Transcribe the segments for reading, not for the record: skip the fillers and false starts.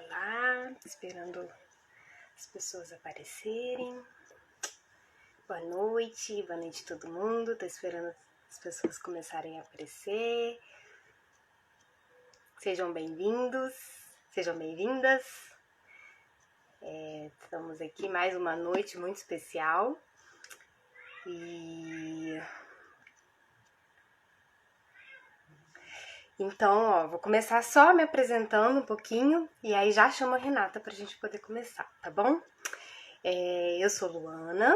Olá, esperando as pessoas aparecerem. Boa noite todo mundo. Tô esperando as pessoas começarem a aparecer. Sejam bem-vindos, sejam bem-vindas. Estamos aqui mais uma noite muito especial. Então, vou começar só me apresentando um pouquinho e aí já chamo a Renata pra gente poder começar, tá bom? Eu sou Luana,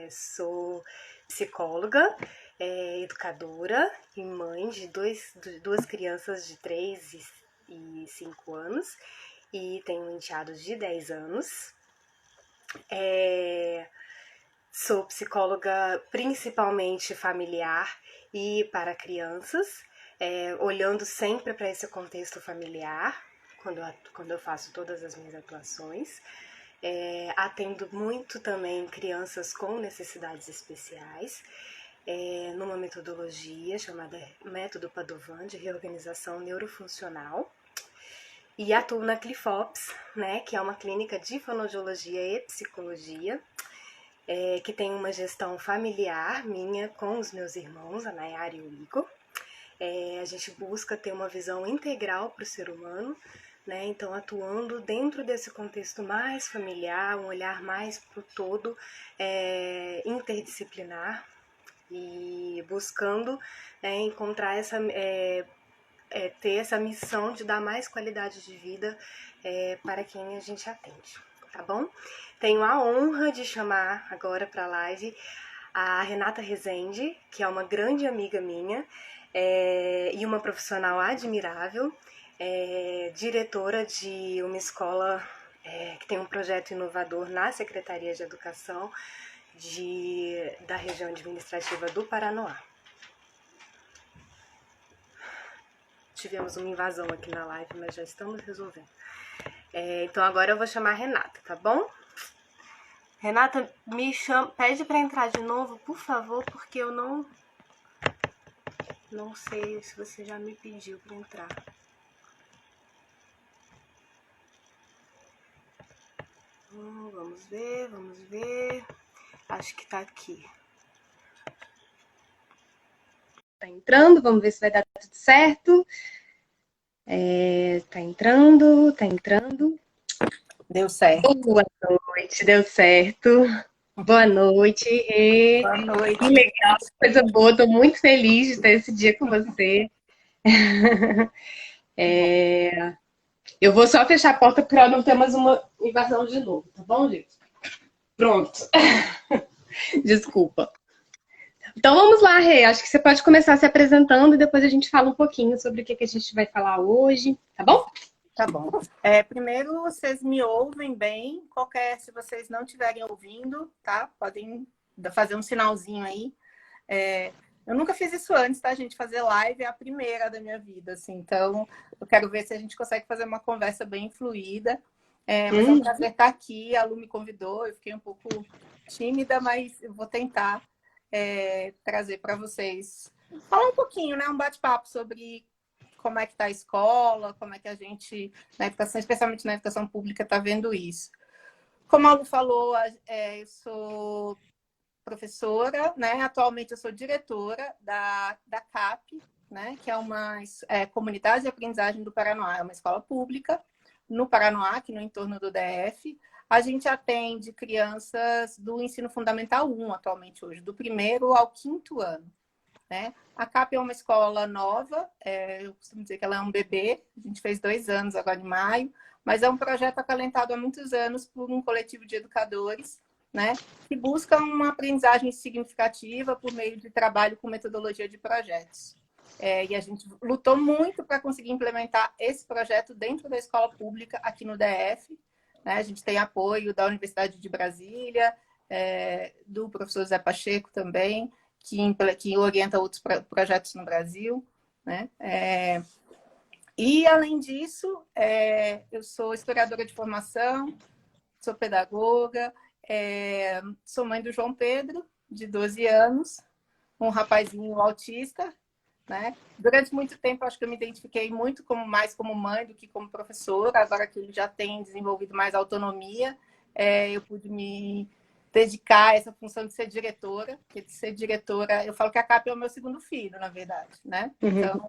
sou psicóloga, educadora e mãe de duas crianças de 3 e 5 anos e tenho um enteado de 10 anos. Sou psicóloga principalmente familiar e para crianças, olhando sempre para esse contexto familiar, quando eu faço todas as minhas atuações. Atendo muito também crianças com necessidades especiais, numa metodologia chamada Método Padovan de Reorganização Neurofuncional. E atuo na Clifops, né, que é uma clínica de fonoaudiologia e psicologia, que tem uma gestão familiar minha com os meus irmãos, a Nayara e o Igor. A gente busca ter uma visão integral para o ser humano, né? Então, atuando dentro desse contexto mais familiar, um olhar mais para o todo, interdisciplinar, e buscando encontrar ter essa missão de dar mais qualidade de vida para quem a gente atende, tá bom? Tenho a honra de chamar agora para a live a Renata Rezende, que é uma grande amiga minha e uma profissional admirável, diretora de uma escola que tem um projeto inovador na Secretaria de Educação da região administrativa do Paranoá. Tivemos uma invasão aqui na live, mas já estamos resolvendo. Então agora eu vou chamar a Renata, tá bom? Renata, pede para entrar de novo, por favor, porque eu não sei se você já me pediu para entrar. Vamos ver. Acho que tá aqui. Tá entrando, vamos ver se vai dar tudo certo. Tá entrando. Deu certo. Boa noite, deu certo. Boa noite, Rê. Boa noite. Que legal, coisa boa. Tô muito feliz de ter esse dia com você. Eu vou só fechar a porta para não ter mais uma invasão de novo, tá bom, gente? Pronto. Desculpa. Então vamos lá, Rê. Acho que você pode começar se apresentando e depois a gente fala um pouquinho sobre o que a gente vai falar hoje, tá bom? Tá bom. Primeiro, vocês me ouvem bem. Se vocês não estiverem ouvindo, tá? Podem fazer um sinalzinho aí. Eu nunca fiz isso antes, tá, gente? Fazer live é a primeira da minha vida, assim. Então, eu quero ver se a gente consegue fazer uma conversa bem fluida. Mas é um prazer estar aqui. A Lu me convidou, eu fiquei um pouco tímida, mas eu vou tentar trazer para vocês. Falar um pouquinho, né? Um bate-papo sobre como é que está a escola, como é que a gente, na educação, especialmente na educação pública, está vendo isso. Como a Lu falou, eu sou professora, né? Atualmente eu sou diretora da CAP, né? Que é uma comunidade de aprendizagem do Paranoá, é uma escola pública no Paranoá, aqui no entorno do DF. A gente atende crianças do ensino fundamental 1 atualmente hoje, do 1º ao 5º ano. Né? A CAP é uma escola nova, eu costumo dizer que ela é um bebê, a gente fez 2 anos agora em maio, mas é um projeto acalentado há muitos anos por um coletivo de educadores, né, que buscam uma aprendizagem significativa por meio de trabalho com metodologia de projetos. E a gente lutou muito para conseguir implementar esse projeto dentro da escola pública aqui no DF. Né? A gente tem apoio da Universidade de Brasília, do professor Zé Pacheco também, que orienta outros projetos no Brasil. Né? E, além disso, eu sou historiadora de formação, sou pedagoga, sou mãe do João Pedro, de 12 anos, um rapazinho autista, né? Durante muito tempo, acho que eu me identifiquei muito mais como mãe do que como professora. Agora que ele já tem desenvolvido mais autonomia, eu pude me dedicar a essa função de ser diretora. Porque de ser diretora, eu falo que a CAP é o meu segundo filho, na verdade, né? Então,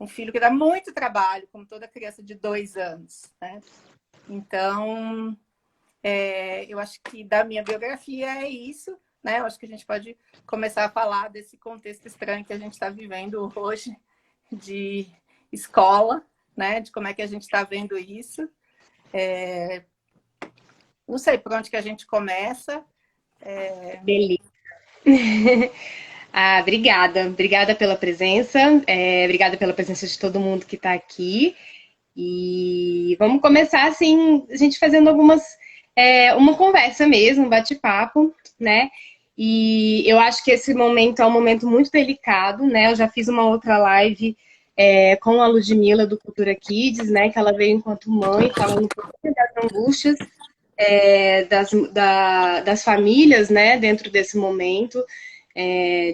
um filho que dá muito trabalho, como toda criança de 2 anos, né? Então, eu acho que da minha biografia é isso, né? Eu acho que a gente pode começar a falar desse contexto estranho que a gente está vivendo hoje de escola, né? De como é que a gente está vendo isso. Não sei por onde que a gente começa. Beleza. Ah, obrigada. Obrigada pela presença. Obrigada pela presença de todo mundo que está aqui. E vamos começar assim, a gente fazendo uma conversa mesmo, um bate-papo, né? E eu acho que esse momento é um momento muito delicado, né? Eu já fiz uma outra live com a Ludmilla do Cultura Kids, né? Que ela veio enquanto mãe, falando um pouquinho das angústias das famílias, né? Dentro desse momento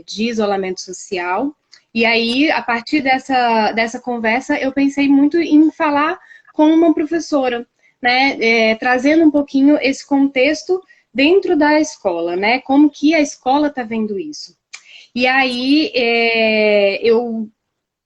de isolamento social. E aí, a partir dessa conversa, eu pensei muito em falar com uma professora, né? Trazendo um pouquinho esse contexto dentro da escola, né? Como que a escola está vendo isso. E aí, eu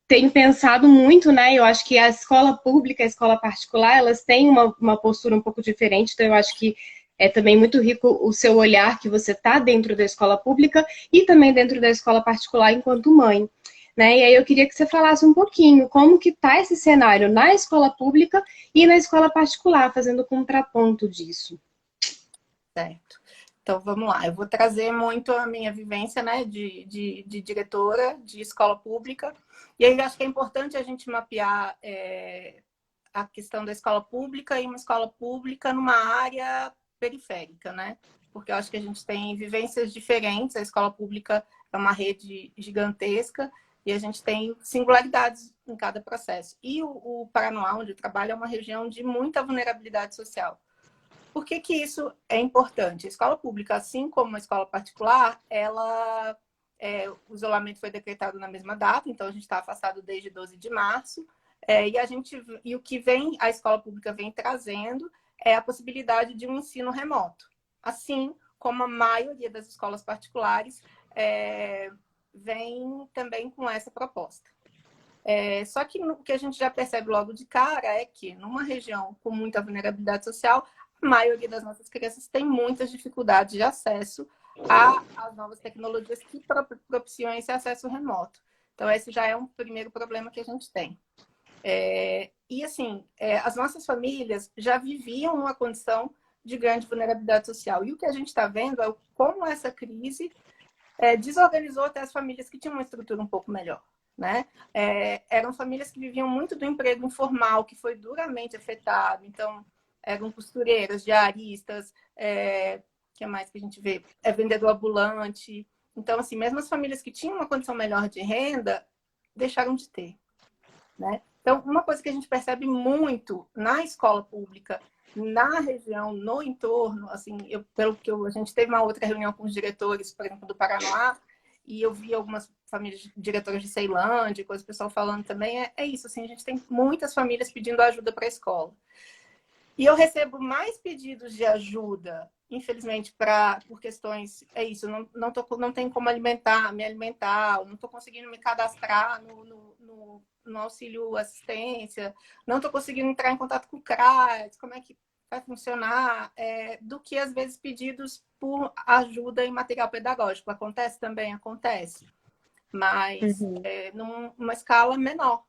tenho pensado muito, né? Eu acho que a escola pública, a escola particular, elas têm uma postura um pouco diferente, então eu acho que é também muito rico o seu olhar que você está dentro da escola pública e também dentro da escola particular enquanto mãe. Né? E aí eu queria que você falasse um pouquinho como que está esse cenário na escola pública e na escola particular, fazendo contraponto disso. Certo. Então, vamos lá. Eu vou trazer muito a minha vivência, né, de diretora de escola pública. E aí, acho que é importante a gente mapear a questão da escola pública e uma escola pública numa área periférica, né? Porque eu acho que a gente tem vivências diferentes. A escola pública é uma rede gigantesca e a gente tem singularidades em cada processo. E o Paranoá, onde eu trabalho, é uma região de muita vulnerabilidade social. Por que que isso é importante? A escola pública, assim como a escola particular, o isolamento foi decretado na mesma data, então a gente está afastado desde 12 de março, e o que a escola pública vem trazendo é a possibilidade de um ensino remoto. Assim como a maioria das escolas particulares vem também com essa proposta. Só que o que a gente já percebe logo de cara é que numa região com muita vulnerabilidade social, a maioria das nossas crianças tem muitas dificuldades de acesso às novas tecnologias que propiciam esse acesso remoto. Então, esse já é um primeiro problema que a gente tem. E, assim, as nossas famílias já viviam uma condição de grande vulnerabilidade social. E o que a gente está vendo é como essa crise desorganizou até as famílias que tinham uma estrutura um pouco melhor. Né? Eram famílias que viviam muito do emprego informal, que foi duramente afetado. Então, eram costureiras, diaristas, que mais que a gente vê? Vendedor ambulante. Então, assim, mesmo as famílias que tinham uma condição melhor de renda, deixaram de ter. Né? Então, uma coisa que a gente percebe muito na escola pública, na região, no entorno, assim, a gente teve uma outra reunião com os diretores, por exemplo, do Paranoá, e eu vi algumas famílias diretoras de Ceilândia, coisa o pessoal falando também, é isso, assim, a gente tem muitas famílias pedindo ajuda para a escola. E eu recebo mais pedidos de ajuda, infelizmente, por questões, não tenho como me alimentar, não estou conseguindo me cadastrar no auxílio assistência, não estou conseguindo entrar em contato com o CRAS, como é que vai funcionar, do que às vezes pedidos por ajuda em material pedagógico. Acontece também? Acontece, mas numa escala menor.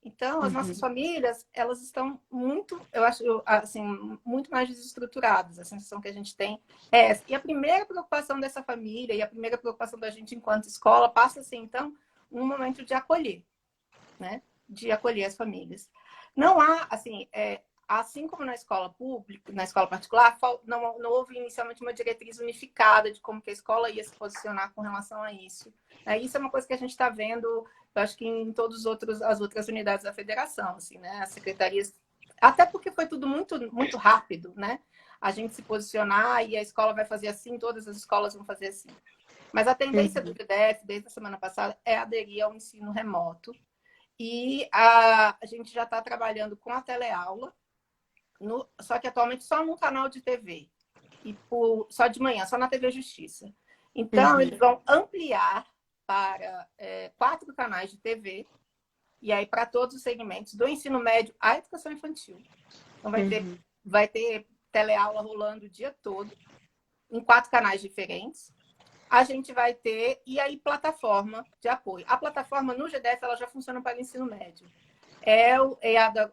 Então, as nossas famílias, elas estão muito, eu acho, assim, muito mais desestruturadas. A sensação que a gente tem é essa. E a primeira preocupação dessa família e a primeira preocupação da gente enquanto escola passa, assim, então, um momento de acolher, né? De acolher as famílias. Não há, assim como na escola pública, na escola particular, não houve inicialmente uma diretriz unificada de como que a escola ia se posicionar com relação a isso. Isso é uma coisa que a gente está vendo, eu acho que em as outras unidades da federação, assim, né? As secretarias, até porque foi tudo muito, muito rápido, né? A gente se posicionar e a escola vai fazer assim, todas as escolas vão fazer assim. Mas a tendência do GDF, desde a semana passada, é aderir ao ensino remoto. E a gente já está trabalhando com a teleaula, só que atualmente só num canal de TV. Só de manhã, só na TV Justiça. Então, eles vão ampliar para 4 canais de TV, e aí para todos os segmentos, do ensino médio à educação infantil. Então, vai ter teleaula rolando o dia todo, em 4 canais diferentes. A gente vai ter, e aí, plataforma de apoio. A plataforma no GDF ela já funciona para o ensino médio.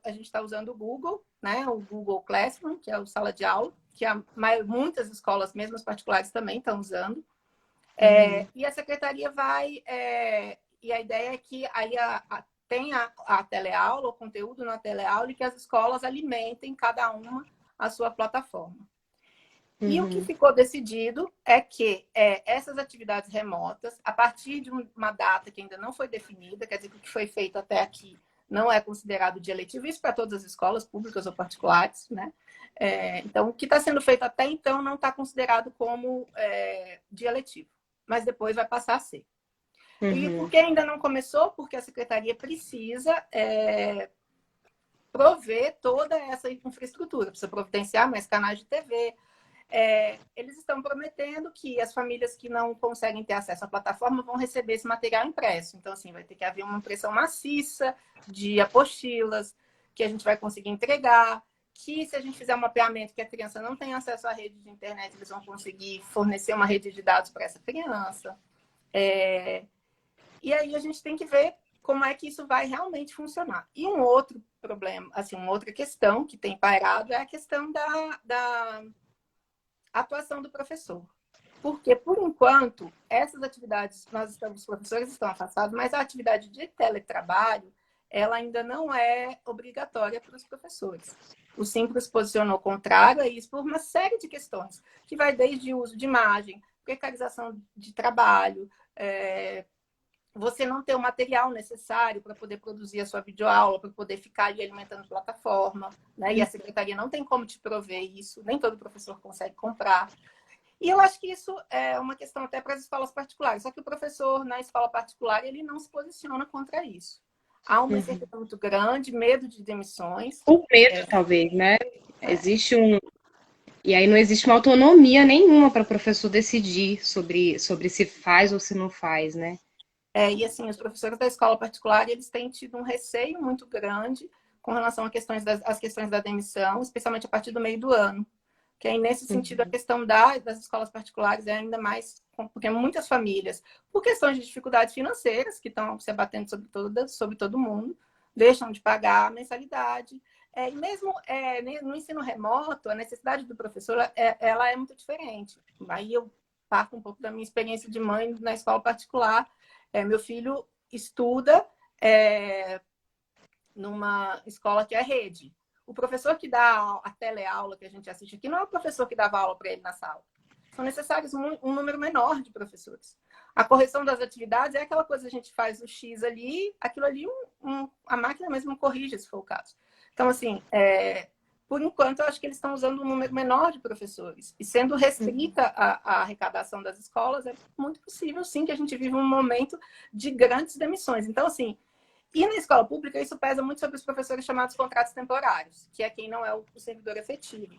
A gente está usando o Google, né? O Google Classroom, que é o sala de aula, que muitas escolas, mesmo as particulares, também estão usando. E a secretaria vai... e a ideia é que aí tenha a teleaula, o conteúdo na teleaula, e que as escolas alimentem cada uma a sua plataforma. E o que ficou decidido é que essas atividades remotas, a partir de uma data que ainda não foi definida, quer dizer que o que foi feito até aqui não é considerado dia letivo, isso para todas as escolas, públicas ou particulares, né? Então, o que está sendo feito até então não está considerado como dia letivo, mas depois vai passar a ser. E por que ainda não começou? Porque a secretaria precisa prover toda essa infraestrutura, precisa providenciar mais canais de TV. Eles estão prometendo que as famílias que não conseguem ter acesso à plataforma vão receber esse material impresso. Então, assim, vai ter que haver uma impressão maciça de apostilas, que a gente vai conseguir entregar, que se a gente fizer um mapeamento que a criança não tem acesso à rede de internet, eles vão conseguir fornecer uma rede de dados para essa criança. E aí a gente tem que ver como é que isso vai realmente funcionar. E um outro problema, assim, uma outra questão que tem pairado é a questão da atuação do professor. Porque, por enquanto, essas atividades, os professores estão afastados, mas a atividade de teletrabalho, ela ainda não é obrigatória para os professores. O Simples posicionou contrário a isso por uma série de questões, que vai desde o uso de imagem, precarização de trabalho, você não ter o material necessário para poder produzir a sua videoaula, para poder ficar ali alimentando a plataforma, né? E a secretaria não tem como te prover isso, nem todo professor consegue comprar. E eu acho que isso é uma questão até para as escolas particulares, só que o professor na escola particular, ele não se posiciona contra isso. Há uma incerteza muito grande, medo de demissões. Por medo, talvez, né? Existe E aí não existe uma autonomia nenhuma para o professor decidir sobre se faz ou se não faz, né? E assim, os professores da escola particular, eles têm tido um receio muito grande com relação às questões da demissão, especialmente a partir do meio do ano. Que aí, nesse sentido, a questão das escolas particulares é ainda mais... Porque muitas famílias, por questões de dificuldades financeiras, que estão se abatendo sobre todo mundo, deixam de pagar a mensalidade. E mesmo no ensino remoto, a necessidade do professor ela é muito diferente. Aí eu parto um pouco da minha experiência de mãe na escola particular. Meu filho estuda numa escola que é rede. O professor que dá a teleaula que a gente assiste aqui não é o professor que dava aula para ele na sala. São necessários um número menor de professores. A correção das atividades é aquela coisa que a gente faz o X ali, aquilo ali a máquina mesmo corrige, se for o caso. Então, assim, por enquanto, eu acho que eles estão usando um número menor de professores. E sendo restrita a arrecadação das escolas, é muito possível, sim, que a gente vive um momento de grandes demissões. Então, assim, e na escola pública, isso pesa muito sobre os professores chamados contratos temporários, que é quem não é o servidor efetivo.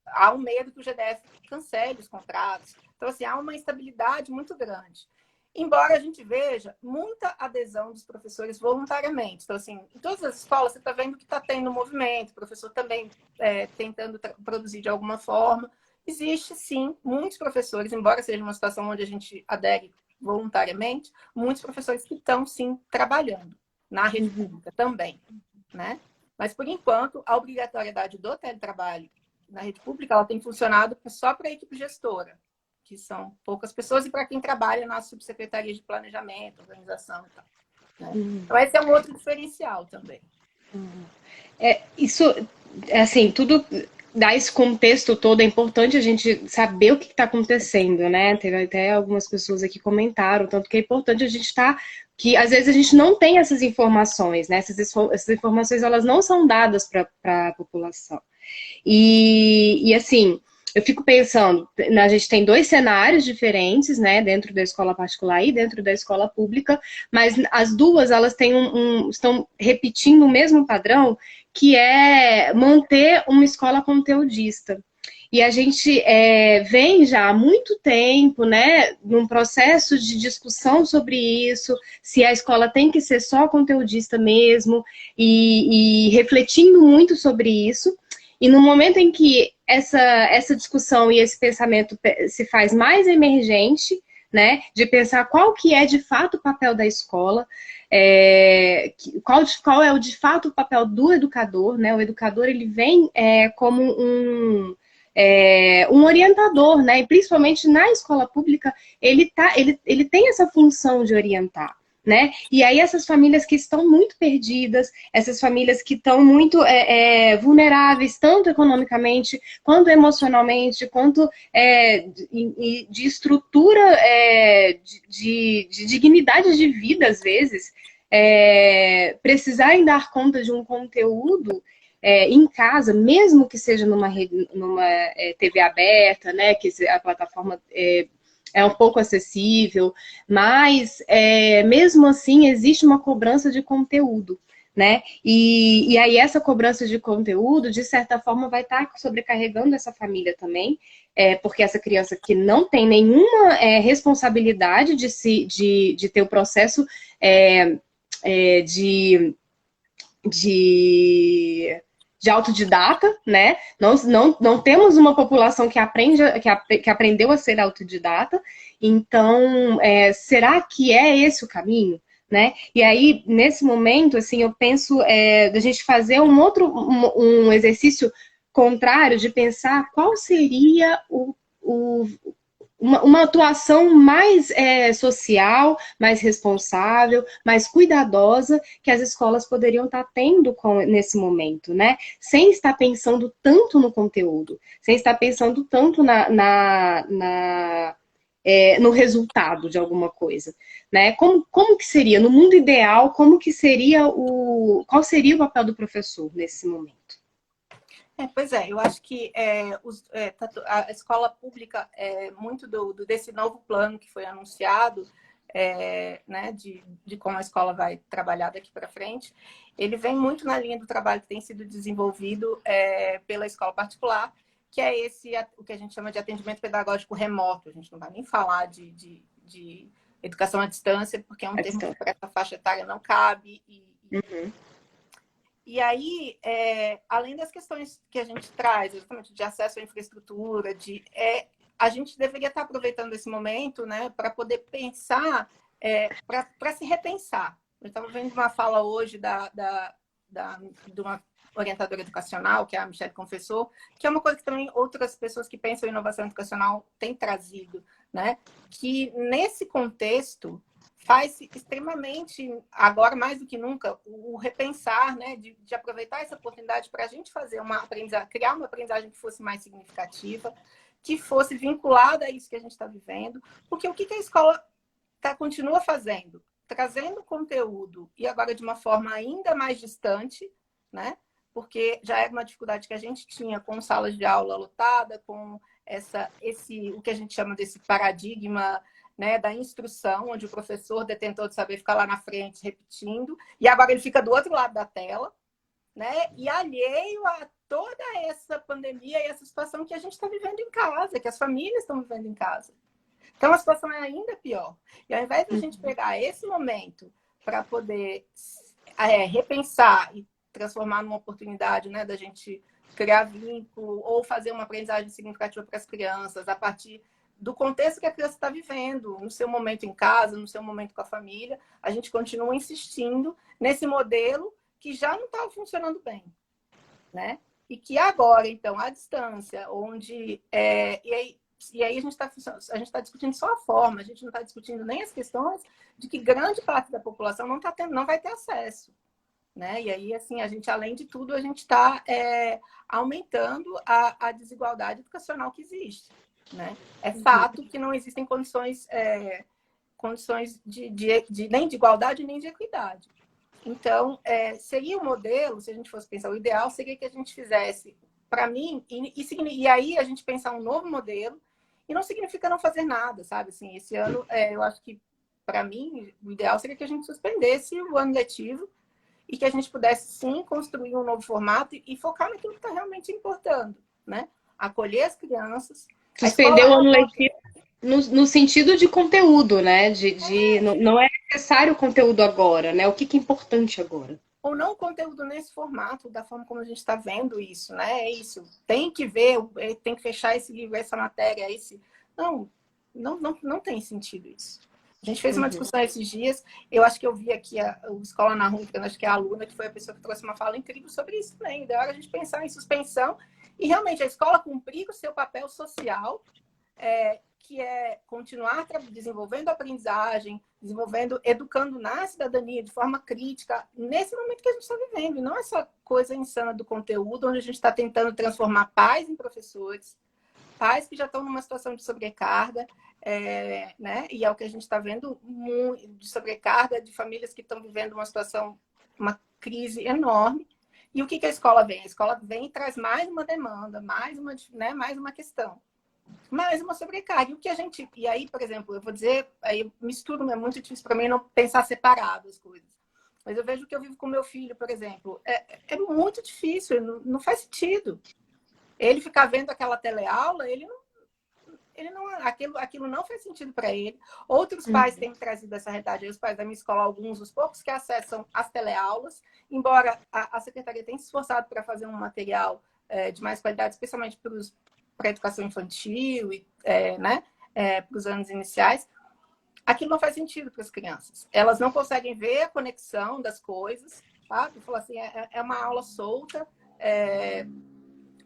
Há um medo que o GDF cancele os contratos. Então, assim, há uma instabilidade muito grande. Embora a gente veja muita adesão dos professores voluntariamente. Então, assim, em todas as escolas, você está vendo que está tendo movimento, o professor também tentando produzir de alguma forma. Existe, sim, muitos professores, embora seja uma situação onde a gente adere voluntariamente, muitos professores que estão, sim, trabalhando na rede pública também, né? Mas, por enquanto, a obrigatoriedade do teletrabalho na rede pública ela tem funcionado só para a equipe gestora, que são poucas pessoas, e para quem trabalha na subsecretaria de planejamento, organização e tal. Né? Então, esse é um outro diferencial também. Isso, assim, tudo dá esse contexto todo, é importante a gente saber o que está acontecendo, né? Teve até algumas pessoas aqui que comentaram, tanto que é importante a gente estar... que às vezes a gente não tem essas informações, né? Essas informações, elas não são dadas para a população. E assim, eu fico pensando, a gente tem dois cenários diferentes, né, dentro da escola particular e dentro da escola pública, mas as duas, elas têm estão repetindo o mesmo padrão, que é manter uma escola conteudista. E a gente vem já há muito tempo, né, num processo de discussão sobre isso, se a escola tem que ser só conteudista mesmo, e refletindo muito sobre isso. E no momento em que essa discussão e esse pensamento se faz mais emergente, né, de pensar qual que é de fato o papel da escola, qual é de fato o papel do educador, né? O educador ele vem como um orientador, né? E principalmente na escola pública, ele tem essa função de orientar. Né? E aí essas famílias que estão muito perdidas, essas famílias que estão muito vulneráveis, tanto economicamente, quanto emocionalmente, quanto de estrutura, de dignidade de vida, às vezes, precisarem dar conta de um conteúdo em casa, mesmo que seja numa TV aberta, né, que a plataforma é um pouco acessível, mas mesmo assim existe uma cobrança de conteúdo, né? E aí essa cobrança de conteúdo, de certa forma, vai estar sobrecarregando essa família também, porque essa criança que não tem nenhuma responsabilidade de ter o processo de autodidata, né? Não temos uma população que aprendeu a ser autodidata. Então, será que é esse o caminho? Né? E aí, nesse momento, assim, eu penso da gente fazer um exercício contrário de pensar qual seria uma atuação mais social, mais responsável, mais cuidadosa que as escolas poderiam estar tendo nesse momento, né? Sem estar pensando tanto no conteúdo, sem estar pensando tanto no resultado de alguma coisa, né? Como que seria, no mundo ideal, qual seria o papel do professor nesse momento? Pois é, eu acho que a escola pública, muito desse novo plano que foi anunciado, né, de como a escola vai trabalhar daqui para frente, ele vem muito na linha do trabalho que tem sido desenvolvido pela escola particular, que é o que a gente chama de atendimento pedagógico remoto. A gente não vai nem falar de educação à distância, porque é um termo que para essa faixa etária não cabe. E aí, além das questões que a gente traz, exatamente de acesso à infraestrutura, a gente deveria estar aproveitando esse momento, né, para poder pensar, para se repensar. Eu estava vendo uma fala hoje de uma orientadora educacional, que é a Michelle Confessor, que é uma coisa que também outras pessoas que pensam em inovação educacional têm trazido, né, que nesse contexto faz extremamente, agora mais do que nunca, o repensar, né, de aproveitar essa oportunidade para a gente fazer criar uma aprendizagem que fosse mais significativa, que fosse vinculada a isso que a gente está vivendo, porque o que a escola continua fazendo? Trazendo conteúdo, e agora de uma forma ainda mais distante, né, porque já era uma dificuldade que a gente tinha com salas de aula lotada, com o que a gente chama desse paradigma, né, da instrução, onde o professor detentor de saber ficar lá na frente repetindo, e agora ele fica do outro lado da tela, né, e alheio a toda essa pandemia e essa situação que a gente está vivendo em casa, que as famílias estão vivendo em casa. Então a situação é ainda pior. E ao invés de a gente pegar esse momento para poder repensar e transformar numa oportunidade, né, da gente criar vínculo ou fazer uma aprendizagem significativa para as crianças a partir do contexto que a criança está vivendo, no seu momento em casa, no seu momento com a família, a gente continua insistindo nesse modelo que já não estava funcionando bem, né? E que agora, então, à distância, onde... E aí a gente está discutindo só a forma, a gente não está discutindo nem as questões de que grande parte da população não vai ter acesso, né? E aí, assim, a gente, além de tudo, a gente está aumentando a desigualdade educacional que existe. Né? É fato que não existem condições nem de igualdade nem de equidade. Então, seria o modelo, se a gente fosse pensar, o ideal seria que a gente fizesse para mim, e aí a gente pensar um novo modelo, e não significa não fazer nada, sabe? Assim, esse ano, eu acho que, para mim, o ideal seria que a gente suspendesse o ano letivo e que a gente pudesse, sim, construir um novo formato e focar naquilo que está realmente importando, né? Acolher as crianças. A Suspender o escola ano letivo no sentido de conteúdo, né? Não é necessário o conteúdo agora, né? O que é importante agora? ou não conteúdo nesse formato, da forma como a gente está vendo isso, né? É isso. Tem que ver, tem que fechar esse livro, essa matéria, esse. Não tem sentido isso. A gente fez uma discussão esses dias, eu acho que eu vi aqui o Escola na Rua, acho que é a aluna, que foi a pessoa que trouxe uma fala incrível sobre isso também. Da hora a gente pensar em suspensão e realmente a escola cumprir o seu papel social, que é continuar desenvolvendo a aprendizagem, educando na cidadania de forma crítica, nesse momento que a gente está vivendo, e não essa coisa insana do conteúdo, onde a gente está tentando transformar pais em professores, pais que já estão numa situação de sobrecarga, né? E é o que a gente está vendo, de sobrecarga, de famílias que estão vivendo uma situação, uma crise enorme. E o que a escola vem? A escola vem e traz mais uma demanda, mais uma questão. Mais uma sobrecarga. E aí, por exemplo, eu vou dizer, aí misturo, é muito difícil para mim não pensar separado as coisas. Mas eu vejo que eu vivo com meu filho, por exemplo. É muito difícil, não faz sentido. Ele ficar vendo aquela teleaula, aquilo não faz sentido para ele. Outros pais têm trazido essa realidade. Os pais da minha escola, alguns, os poucos que acessam as teleaulas, embora a secretaria tenha se esforçado para fazer um material de mais qualidade, especialmente para a educação infantil, né, para os anos iniciais, aquilo não faz sentido para as crianças. Elas não conseguem ver a conexão das coisas, sabe? Eu falo assim, é uma aula solta,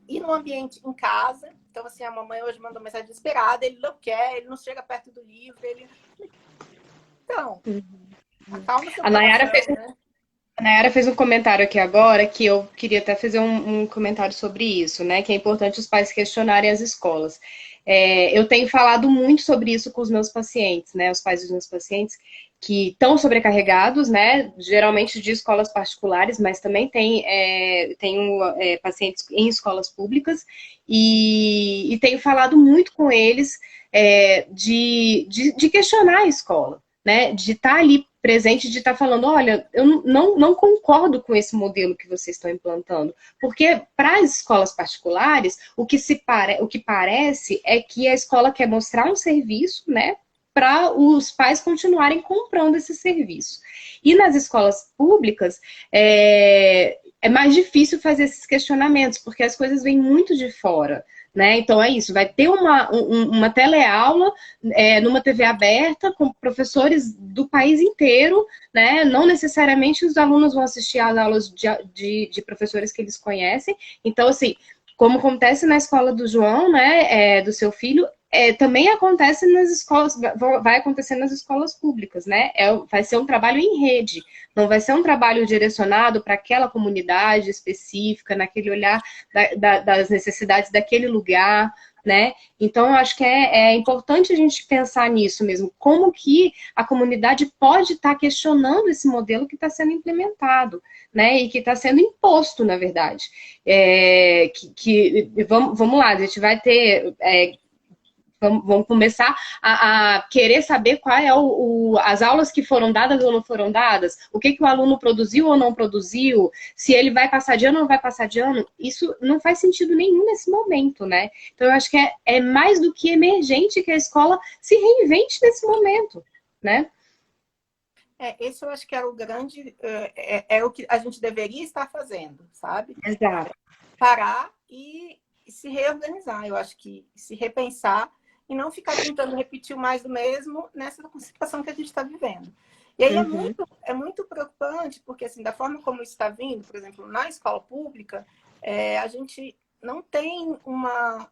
e no ambiente em casa. Então, assim, a mamãe hoje mandou mensagem desesperada, ele não quer, ele não chega perto do livro, Então, acalma seu coração, né? A Nayara fez um comentário aqui agora que eu queria até fazer um comentário sobre isso, né? Que é importante os pais questionarem as escolas. Eu tenho falado muito sobre isso com os meus pacientes, né? Os pais dos meus pacientes que estão sobrecarregados, né? Geralmente de escolas particulares, mas também tenho pacientes em escolas públicas e tenho falado muito com eles de questionar a escola, né? De estar ali presente, de estar falando, olha, eu não concordo com esse modelo que vocês estão implantando, porque para as escolas particulares, o que parece é que a escola quer mostrar um serviço, né, para os pais continuarem comprando esse serviço. E nas escolas públicas, é mais difícil fazer esses questionamentos, porque as coisas vêm muito de fora. Né? Então é isso, vai ter uma teleaula numa TV aberta com professores do país inteiro, né? Não necessariamente os alunos vão assistir às aulas de professores que eles conhecem. Então, assim, como acontece na escola do João, né, do seu filho, também acontece nas escolas, vai acontecer nas escolas públicas, né? Vai ser um trabalho em rede, não vai ser um trabalho direcionado para aquela comunidade específica, naquele olhar das necessidades daquele lugar, né? Então, eu acho que é importante a gente pensar nisso mesmo, como que a comunidade pode estar questionando esse modelo que está sendo implementado, né? E que está sendo imposto, na verdade. Vamos lá, a gente vai ter... Vamos começar a querer saber qual é as aulas que foram dadas ou não foram dadas, o que o aluno produziu ou não produziu, se ele vai passar de ano ou não vai passar de ano. Isso não faz sentido nenhum nesse momento, né? Então, eu acho que é mais do que emergente que a escola se reinvente nesse momento, né? Esse eu acho que era o grande... o que a gente deveria estar fazendo, sabe? Exato. Parar e se reorganizar. Eu acho que se repensar e não ficar tentando repetir o mais do mesmo nessa situação que a gente está vivendo. E aí é muito preocupante, porque assim, da forma como isso está vindo, por exemplo, na escola pública, a gente não tem uma...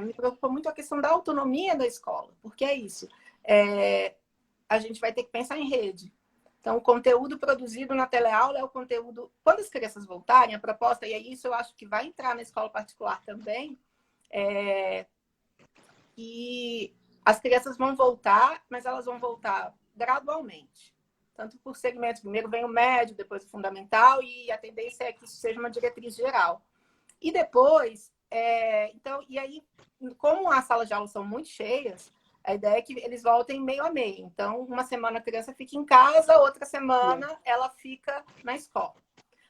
me preocupa muito a questão da autonomia da escola, porque é isso. A gente vai ter que pensar em rede. Então, o conteúdo produzido na teleaula é o conteúdo... Quando as crianças voltarem, a proposta, e é isso eu acho que vai entrar na escola particular também, que as crianças vão voltar, mas elas vão voltar gradualmente. Tanto por segmentos. Primeiro vem o médio, depois o fundamental, e a tendência é que isso seja uma diretriz geral. E depois, Então, e aí, como as salas de aula são muito cheias, a ideia é que eles voltem meio a meio. Então, uma semana a criança fica em casa, outra semana ela fica na escola.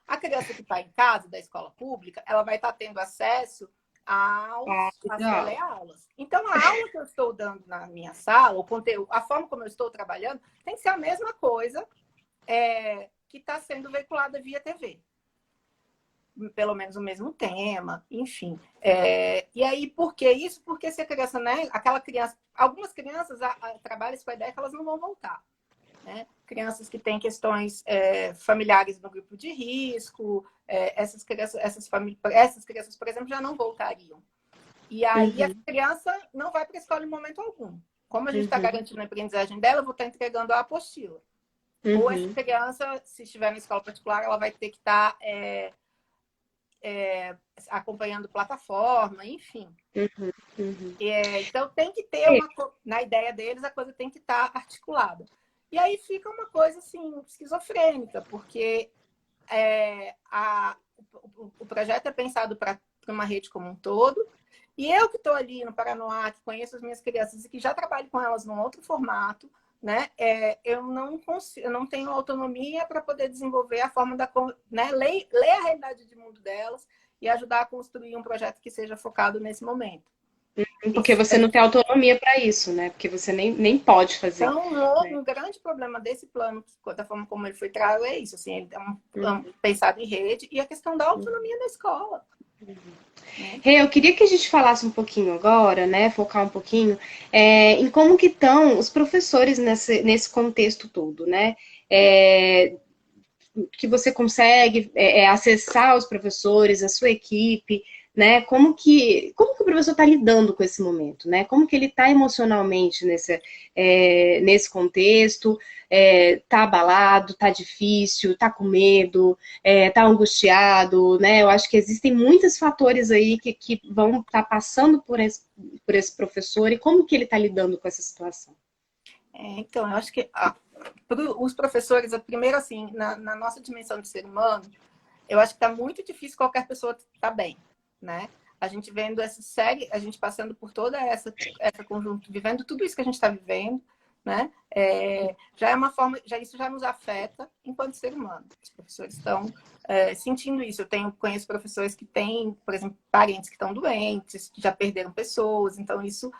A criança que está em casa, da escola pública, ela vai estar tendo acesso às teleaulas. Então, a aula que eu estou dando na minha sala, o conteúdo, a forma como eu estou trabalhando, tem que ser a mesma coisa que está sendo veiculada via TV. Pelo menos o mesmo tema, enfim. E aí, por que isso? Porque se a criança, né? Aquela criança, algumas crianças trabalham com a ideia que elas não vão voltar. Né? Crianças que têm questões familiares no grupo de risco, essas crianças, por exemplo, já não voltariam. E aí a criança não vai para a escola em momento algum. Como a gente está garantindo a aprendizagem dela, eu vou estar entregando a apostila. Ou essa criança, se estiver na escola particular, ela vai ter que estar acompanhando plataforma, enfim. Então tem que ter na ideia deles, a coisa tem que estar articulada. E aí fica uma coisa assim, esquizofrênica, porque o projeto é pensado para uma rede como um todo, e eu que estou ali no Paranoá, que conheço as minhas crianças e que já trabalho com elas num outro formato, né? Eu não tenho autonomia para poder desenvolver a forma né? ler a realidade de mundo delas e ajudar a construir um projeto que seja focado nesse momento. Porque você não tem autonomia para isso, né? Porque você nem pode fazer. Então, um grande problema desse plano, da forma como ele foi trago, é isso. Assim, ele é pensado em rede e a questão da autonomia da escola. Eu queria que a gente falasse um pouquinho agora, né? Focar um pouquinho em como que estão os professores nesse contexto todo, né? Que você consegue acessar os professores, a sua equipe, né? Como que o professor está lidando com esse momento, né? Como que ele está emocionalmente nesse contexto? Tá abalado, tá difícil, tá com medo, tá angustiado, né? Eu acho que existem muitos fatores aí que vão estar passando por esse professor e como que ele está lidando com essa situação. Então, eu acho que os professores, primeiro assim, na nossa dimensão de ser humano, eu acho que está muito difícil qualquer pessoa estar bem, né? A gente vendo essa série, a gente passando por toda essa conjunto, vivendo tudo isso que a gente está vivendo, né? Já é uma forma, isso já nos afeta enquanto ser humano. Os professores estão sentindo isso. Conheço professores que têm, por exemplo, parentes que estão doentes, que já perderam pessoas, então isso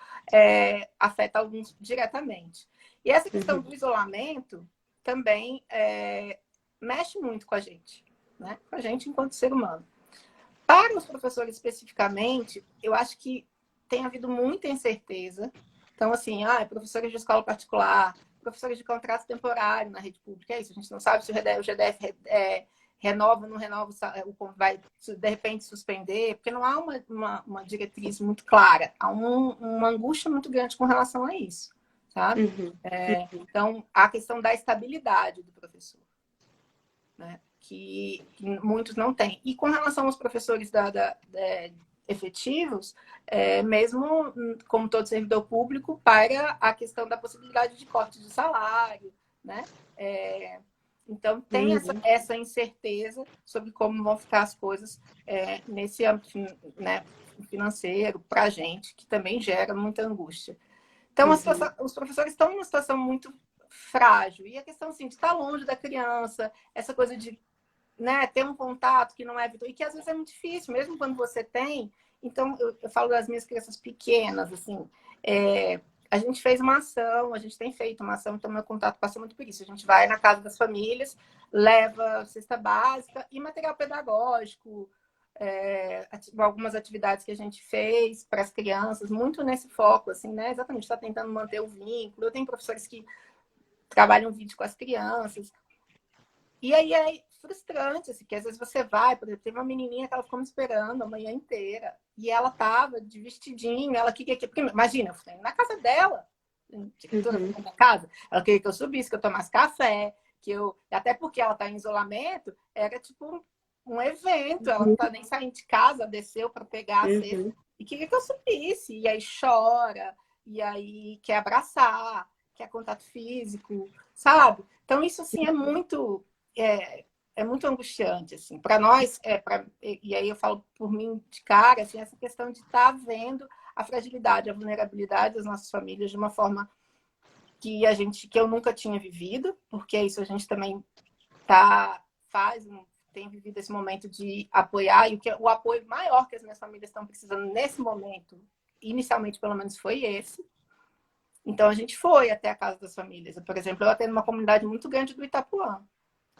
afeta alguns diretamente. E essa questão do isolamento também mexe muito com a gente, né? Com a gente enquanto ser humano. Para os professores especificamente, eu acho que tem havido muita incerteza. Então, assim, professores de escola particular, professores de contrato temporário na rede pública, é isso. A gente não sabe se o GDF renova ou não renova, vai, de repente, suspender, porque não há uma diretriz muito clara. Há uma angústia muito grande com relação a isso, sabe? Então, a questão da estabilidade do professor, né? Que muitos não têm. E com relação aos professores efetivos, mesmo como todo servidor público, para a questão da possibilidade de corte de salário, né? Então, tem essa incerteza sobre como vão ficar as coisas nesse âmbito, né, financeiro para a gente, que também gera muita angústia. Então, os professores estão em uma situação muito frágil. E a questão assim, de estar longe da criança, essa coisa de, né, ter um contato que não é habitual, e que às vezes é muito difícil, mesmo quando você tem. Então, eu falo das minhas crianças pequenas, assim, a gente fez uma ação, a gente tem feito uma ação, então meu contato passa muito por isso. A gente vai na casa das famílias, leva cesta básica e material pedagógico, algumas atividades que a gente fez para as crianças, muito nesse foco, assim, né? Exatamente, está tentando manter o vínculo. Eu tenho professores que trabalham vídeo com as crianças. E aí é frustrante, assim, que às vezes você vai, por exemplo, teve uma menininha que ela ficou me esperando a manhã inteira, e ela tava de vestidinho, ela queria que... Porque, imagina, eu fui na casa dela, na casa, ela queria que eu subisse, que eu tomasse café, até porque ela tá em isolamento, era tipo um evento, ela não tá nem saindo de casa, desceu para pegar a cesta, e queria que eu subisse, e aí chora, e aí quer abraçar, quer contato físico, sabe? Então isso, assim, é muito é muito angustiante, assim. Para nós, e aí eu falo por mim de cara, assim, essa questão de estar vendo a fragilidade, a vulnerabilidade das nossas famílias de uma forma que eu nunca tinha vivido, porque isso a gente também tem vivido esse momento de apoiar, e o apoio maior que as minhas famílias estão precisando nesse momento, inicialmente pelo menos, foi esse. Então a gente foi até a casa das famílias. Por exemplo, eu atendo uma comunidade muito grande do Itapuã.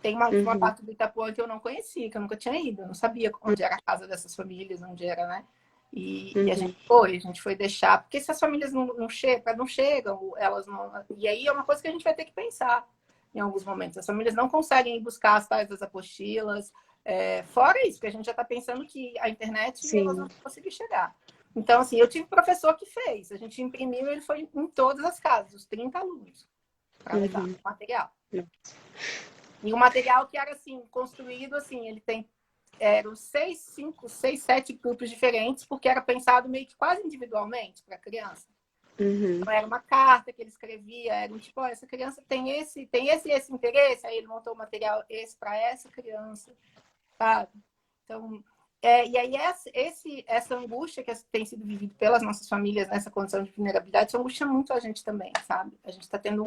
Tem uma parte do Itapuã que eu não conhecia, que eu nunca tinha ido, eu não sabia onde era a casa dessas famílias, onde era, né? E a gente foi deixar, porque se as famílias não chegam, elas não. E aí é uma coisa que a gente vai ter que pensar em alguns momentos. As famílias não conseguem ir buscar as tais das apostilas. Fora isso, que a gente já está pensando que a internet elas não vão conseguir chegar. Então, assim, eu tive professor que fez. A gente imprimiu, ele foi em todas as casas, os 30 alunos, para levar o material. E o material que era, assim, construído, assim, ele tem... Eram 7 grupos diferentes, porque era pensado meio que quase individualmente para a criança. Então, era uma carta que ele escrevia, era um tipo, ó, essa criança tem esse interesse, aí ele montou o material esse para essa criança, sabe? Então, e aí essa angústia que tem sido vivida pelas nossas famílias nessa condição de vulnerabilidade, isso angustia muito a gente também, sabe? A gente está tendo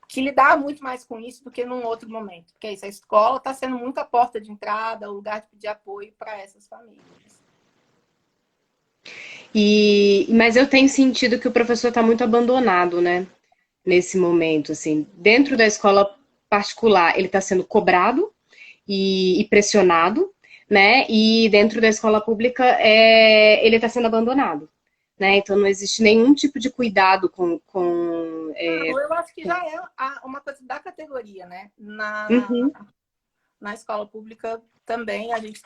que lidar muito mais com isso do que num outro momento. Porque isso, a escola está sendo muito a porta de entrada, o lugar de pedir apoio para essas famílias. Mas eu tenho sentido que o professor está muito abandonado, né? Nesse momento, assim. Dentro da escola particular, ele está sendo cobrado e pressionado, né? E dentro da escola pública, ele está sendo abandonado. Né? Então não existe nenhum tipo de cuidado eu acho que já é uma coisa da categoria, né? Na escola pública também a gente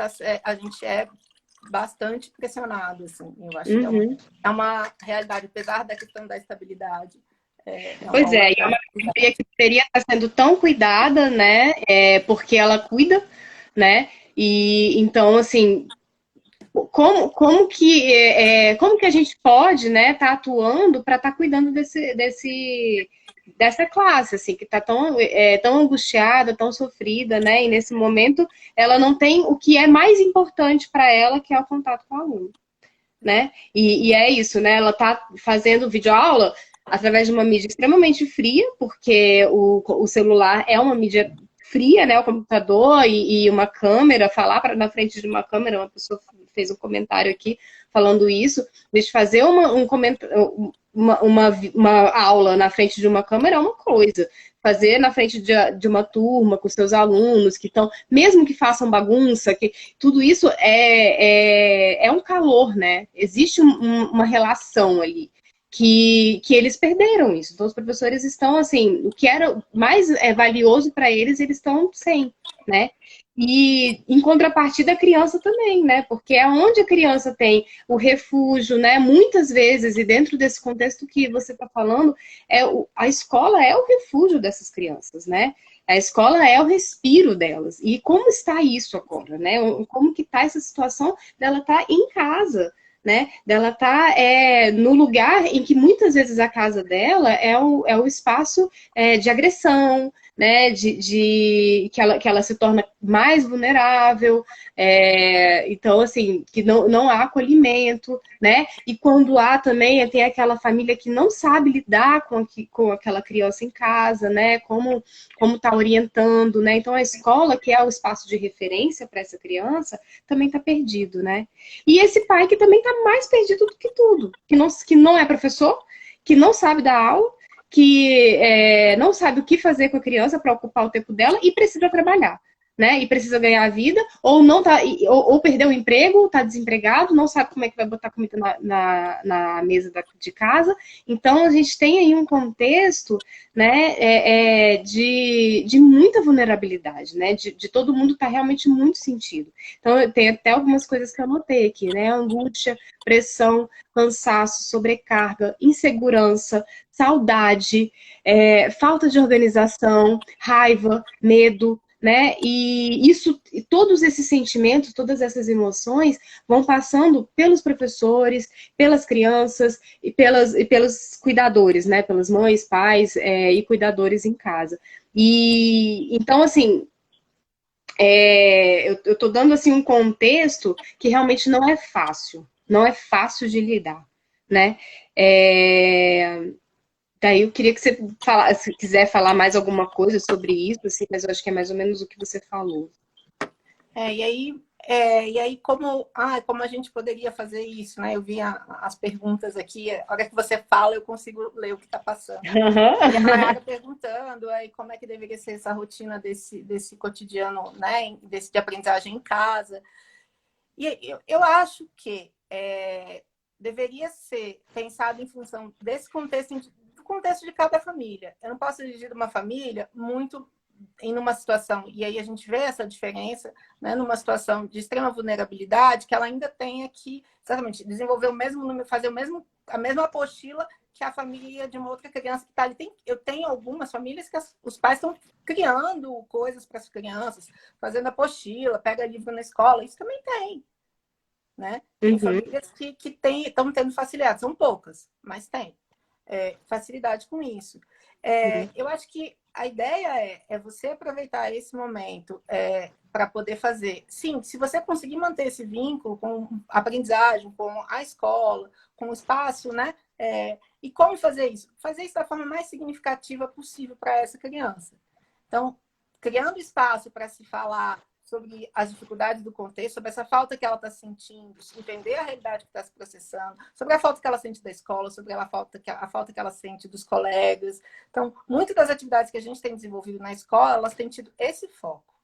é bastante pressionado, assim. Eu acho que é uma realidade, apesar da questão da estabilidade. Pois é, e é uma categoria que deveria estar sendo tão cuidada, né? Porque ela cuida, né? E então, assim, como que a gente pode, né, tá atuando para estar cuidando dessa classe, assim, que está tão angustiada, tão sofrida, né? E nesse momento ela não tem o que é mais importante para ela, que é o contato com o aluno, né? E é isso, né? Ela está fazendo videoaula através de uma mídia extremamente fria, porque o celular é uma mídia fria, né? O computador e uma câmera, falar na frente de uma câmera, uma pessoa fez um comentário aqui falando isso, de fazer uma aula na frente de uma câmera é uma coisa. Fazer na frente de uma turma com seus alunos que estão, mesmo que façam bagunça, que tudo isso é um calor, né? Existe uma relação ali. Que eles perderam isso. Então, os professores estão, assim, o que era mais valioso para eles, eles estão sem, né? E, em contrapartida, a criança também, né? Porque é onde a criança tem o refúgio, né? Muitas vezes, e dentro desse contexto que você está falando, a escola é o refúgio dessas crianças, né? A escola é o respiro delas. E como está isso agora, né? Como que está essa situação dela estar em casa, né? Dela tá no lugar em que muitas vezes a casa dela é o espaço de agressão, né? Que ela se torna mais vulnerável. Então, assim, que não há acolhimento, né? E quando há também, tem aquela família que não sabe lidar com aquela criança em casa, né? Como tá orientando, né? Então, a escola, que é o espaço de referência para essa criança, também está perdido, né? E esse pai que também está mais perdido do que tudo, que não é professor, que não sabe dar aula, que não sabe o que fazer com a criança para ocupar o tempo dela e precisa trabalhar, né? E precisa ganhar a vida, ou não tá, ou perdeu o emprego, está desempregado, não sabe como é que vai botar comida na mesa de casa. Então a gente tem aí um contexto, né, de muita vulnerabilidade, né? De todo mundo estar realmente muito sentido. Então eu tenho até algumas coisas que eu anotei aqui, né? Angústia, pressão, cansaço, sobrecarga, insegurança, saudade, falta de organização, raiva, medo, né? E todos esses sentimentos, todas essas emoções vão passando pelos professores, pelas crianças e pelos cuidadores, né? Pelas mães, pais e cuidadores em casa. E então, assim, eu estou dando assim um contexto que realmente não é fácil de lidar, né? Daí eu queria que você falasse, se quiser falar mais alguma coisa sobre isso, assim, mas eu acho que é mais ou menos o que você falou. E aí como a gente poderia fazer isso, né? Eu vi as perguntas aqui, a hora que você fala, eu consigo ler o que está passando. E a Mayara perguntando aí como é que deveria ser essa rotina desse cotidiano, né? De aprendizagem em casa. E eu acho que deveria ser pensado em função desse contexto, do contexto de cada família. Eu não posso dirigir uma família muito em uma situação, e aí a gente vê essa diferença, né, numa situação de extrema vulnerabilidade, que ela ainda tenha que, exatamente, desenvolver o mesmo número, fazer a mesma apostila que a família de uma outra criança que está ali. Eu tenho algumas famílias que os pais estão criando coisas para as crianças, fazendo apostila, pega livro na escola, isso também tem. Né? Tem famílias que estão tendo facilidade, são poucas, mas tem facilidade com isso. Eu acho que a ideia é você aproveitar esse momento para poder fazer. Sim, se você conseguir manter esse vínculo com a aprendizagem, com a escola, com o espaço, né? E como fazer isso? Fazer isso da forma mais significativa possível para essa criança. Então, criando espaço para se falar sobre as dificuldades do contexto, sobre essa falta que ela está sentindo, entender a realidade que está se processando, sobre a falta que ela sente da escola, sobre a falta que ela sente dos colegas. Então, muitas das atividades que a gente tem desenvolvido na escola, elas têm tido esse foco,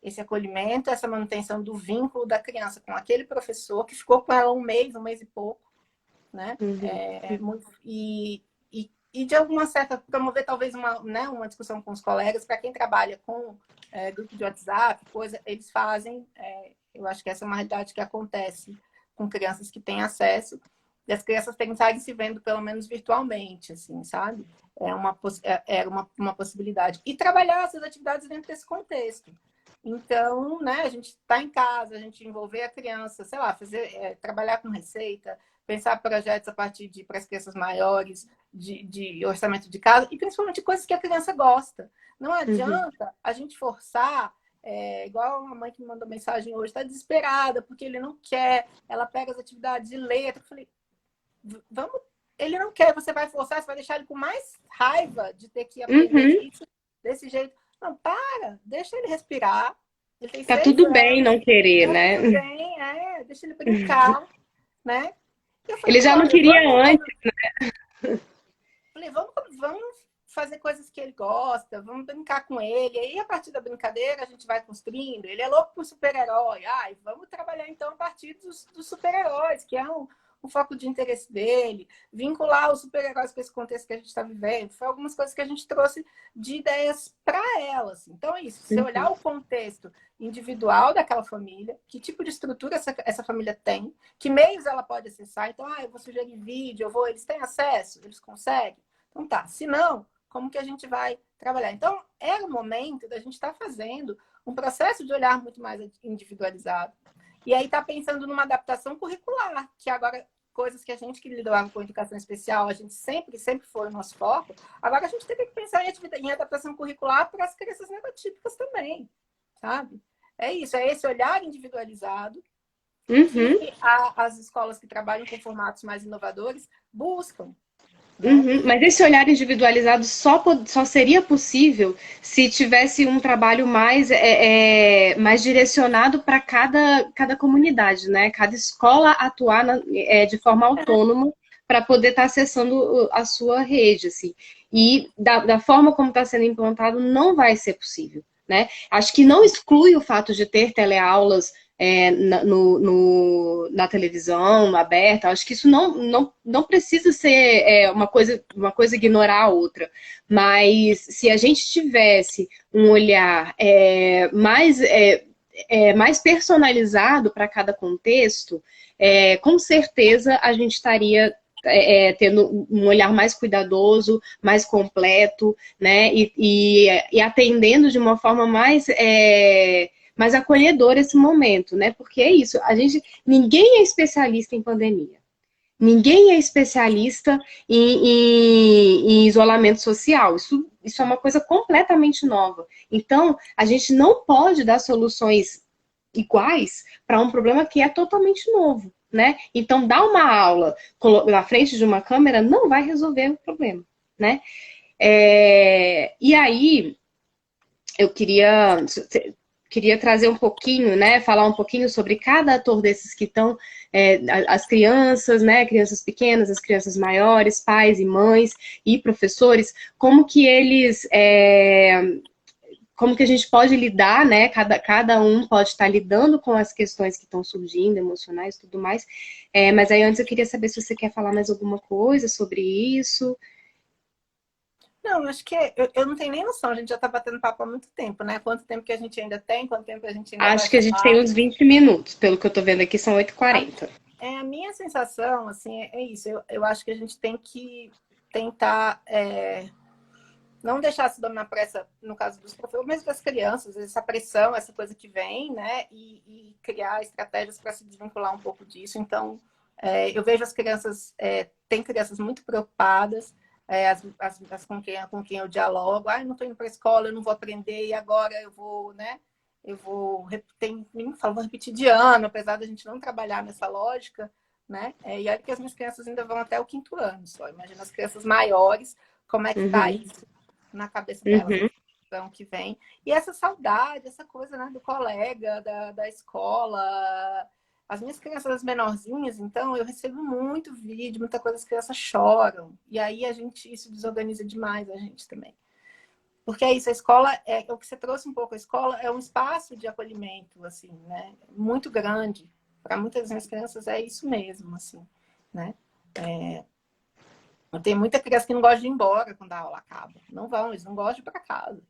esse acolhimento, essa manutenção do vínculo da criança com aquele professor que ficou com ela um mês e pouco, né? E de alguma certa, promover talvez uma discussão com os colegas, para quem trabalha com grupo de WhatsApp, eles fazem, eu acho que essa é uma realidade que acontece com crianças que têm acesso, e as crianças estarem se vendo pelo menos virtualmente, assim, sabe? Era uma possibilidade. E trabalhar essas atividades dentro desse contexto. Então, né, a gente está em casa, a gente envolver a criança, sei lá, trabalhar com receita, pensar projetos a partir para as crianças maiores, de orçamento de casa, e principalmente coisas que a criança gosta. Não adianta a gente forçar, igual uma mãe que me mandou mensagem hoje, está desesperada porque ele não quer, ela pega as atividades de letra. Eu falei, ele não quer, você vai forçar, você vai deixar ele com mais raiva de ter que aprender isso desse jeito. Não, deixa ele respirar. Ele tem tá 6 tudo anos, bem não querer, tá né? tudo bem, deixa ele brincar, né? Ele já não queria antes. Falei, vamos fazer coisas que ele gosta, vamos brincar com ele. Aí, a partir da brincadeira, a gente vai construindo. Ele é louco por super-herói. Vamos trabalhar, então, a partir dos super-heróis, que é um foco de interesse dele. Vincular os super-heróis com esse contexto que a gente está vivendo. Foi algumas coisas que a gente trouxe de ideias para ela. Assim. Então, é isso. Você olhar o contexto individual daquela família, que tipo de estrutura essa família tem, que meios ela pode acessar. Então, eu vou sugerir vídeo, eles têm acesso, eles conseguem. Então tá, se não, como que a gente vai trabalhar? Então, era o momento da gente estar fazendo um processo de olhar muito mais individualizado. E aí tá pensando numa adaptação curricular, que agora, coisas que a gente que lidava com educação especial, a gente sempre foi o nosso foco, agora a gente teve que pensar em adaptação curricular para as crianças neurotípicas também, sabe? É isso, é esse olhar individualizado que as escolas que trabalham com formatos mais inovadores buscam. Mas esse olhar individualizado só seria possível se tivesse um trabalho mais direcionado para cada comunidade, né? Cada escola atuar de forma autônoma para poder estar acessando a sua rede, assim. E da forma como está sendo implantado, não vai ser possível, né? Acho que não exclui o fato de ter teleaulas na televisão aberta. Acho que isso não precisa ser uma coisa ignorar a outra. Mas se a gente tivesse um olhar mais personalizado para cada contexto, com certeza a gente estaria tendo um olhar mais cuidadoso, mais completo, né? E atendendo de uma forma mais acolhedor esse momento, né? Porque é isso, ninguém é especialista em pandemia. Ninguém é especialista em isolamento social. Isso é uma coisa completamente nova. Então, a gente não pode dar soluções iguais para um problema que é totalmente novo, né? Então, dar uma aula na frente de uma câmera não vai resolver o problema, né? E aí, eu queria trazer um pouquinho, né, falar um pouquinho sobre cada ator desses que estão, as crianças, né, crianças pequenas, as crianças maiores, pais e mães e professores, como que eles, como que a gente pode lidar, né, cada um pode estar lidando com as questões que estão surgindo, emocionais e tudo mais, mas aí antes eu queria saber se você quer falar mais alguma coisa sobre isso. Não, acho que eu não tenho nem noção, a gente já está batendo papo há muito tempo, né? Quanto tempo que a gente ainda tem, quanto tempo a gente ainda vai Acho que a gente falar. tem uns 20 minutos, pelo que eu tô vendo aqui, são 8h40. A minha sensação, assim, é isso. Eu acho que a gente tem que tentar não deixar se dominar por essa, no caso dos professores, mesmo das crianças, essa pressão, essa coisa que vem, né? E criar estratégias para se desvincular um pouco disso. Então, eu vejo as crianças, tem crianças muito preocupadas, as com quem eu dialogo. Eu não estou indo para a escola, eu não vou aprender, e agora eu vou, né? Eu vou, vou repetir de ano, apesar da gente não trabalhar nessa lógica, né? E olha que as minhas crianças ainda vão até o 5º ano só. Imagina as crianças maiores, como é que tá isso na cabeça delas, então, que vem. E essa saudade, essa coisa, né, do colega, da escola. As minhas crianças menorzinhas, então, eu recebo muito vídeo, muita coisa, as crianças choram. E aí isso desorganiza demais a gente também. Porque é isso, a escola, o que você trouxe um pouco, a escola é um espaço de acolhimento, assim, né? Muito grande. Para muitas das minhas crianças é isso mesmo, assim, né? Tem muita criança que não gosta de ir embora quando a aula acaba. Não vão, eles não gostam de ir para casa.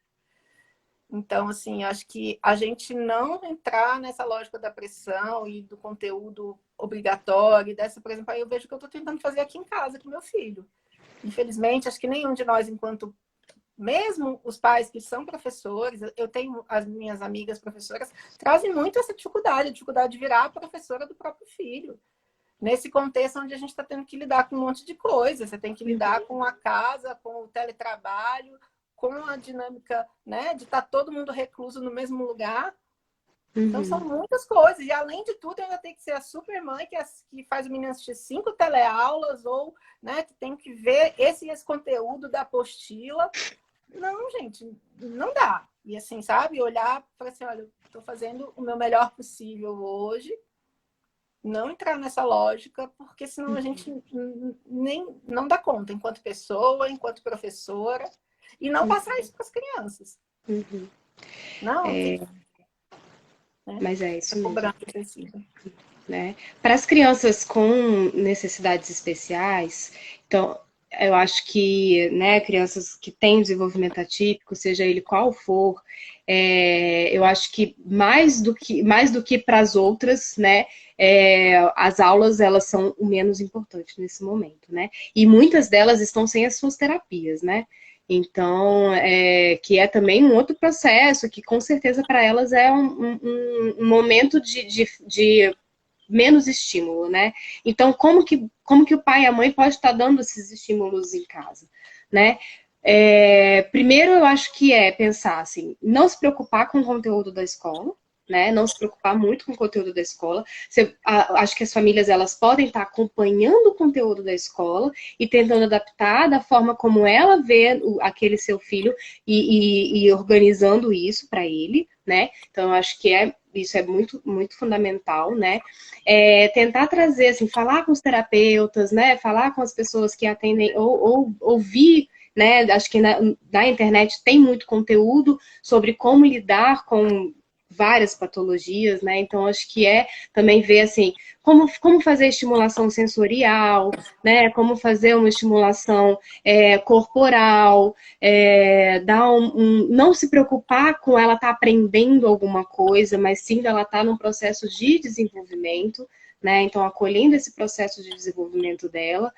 Então, assim, acho que a gente não entrar nessa lógica da pressão e do conteúdo obrigatório, por exemplo, aí eu vejo que eu estou tentando fazer aqui em casa com meu filho. Infelizmente, acho que nenhum de nós, enquanto mesmo os pais que são professores, eu tenho as minhas amigas professoras, trazem muito essa dificuldade, a dificuldade de virar a professora do próprio filho. Nesse contexto onde a gente está tendo que lidar com um monte de coisa. Você tem que lidar com a casa, com o teletrabalho, com a dinâmica, né, de estar todo mundo recluso no mesmo lugar. Então, são muitas coisas. E, além de tudo, ainda tem que ser a supermãe que faz o menino assistir 5 teleaulas ou, né, que tem que ver esse conteúdo da apostila. Não, gente, não dá. E, assim, sabe? Olhar e falar assim, olha, eu estou fazendo o meu melhor possível hoje. Não entrar nessa lógica, porque senão a gente nem não dá conta, enquanto pessoa, enquanto professora, e não passar isso para as crianças. Não, né? Mas é isso mesmo. Né? Para as crianças com necessidades especiais, então, eu acho que, né, crianças que têm desenvolvimento atípico, seja ele qual for, eu acho que mais do que para as outras, né, as aulas, elas são o menos importante nesse momento, né? E muitas delas estão sem as suas terapias, né? Então, que é também um outro processo, que com certeza para elas é um momento de menos estímulo, né? Então, como que o pai e a mãe pode estar dando esses estímulos em casa, né? Primeiro, eu acho que pensar assim, não se preocupar com o conteúdo da escola, né? Não se preocupar muito com o conteúdo da escola. Acho que as famílias, elas podem estar acompanhando o conteúdo da escola e tentando adaptar da forma como ela vê aquele seu filho e organizando isso para ele, né? Então, eu acho que isso é muito, muito fundamental, né? Tentar trazer, assim, falar com os terapeutas, né? Falar com as pessoas que atendem, ou ouvir, né? Acho que na internet tem muito conteúdo sobre como lidar com várias patologias, né? Então, acho que também ver, assim, como fazer estimulação sensorial, né? Como fazer uma estimulação corporal, não se preocupar com ela estar aprendendo alguma coisa, mas sim dela estar num processo de desenvolvimento, né? Então, acolhendo esse processo de desenvolvimento dela,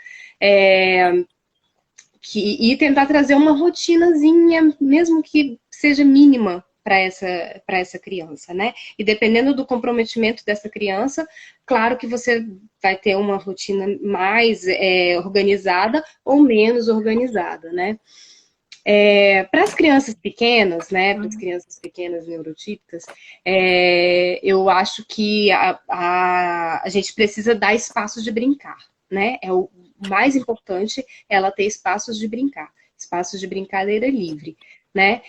e tentar trazer uma rotinazinha, mesmo que seja mínima, para essa criança, né? E dependendo do comprometimento dessa criança, claro que você vai ter uma rotina mais organizada ou menos organizada, né? Para as crianças pequenas, né? Para as crianças pequenas neurotípicas, eu acho que a gente precisa dar espaços de brincar, né? O mais importante é ela ter espaços de brincar, espaços de brincadeira livre, né?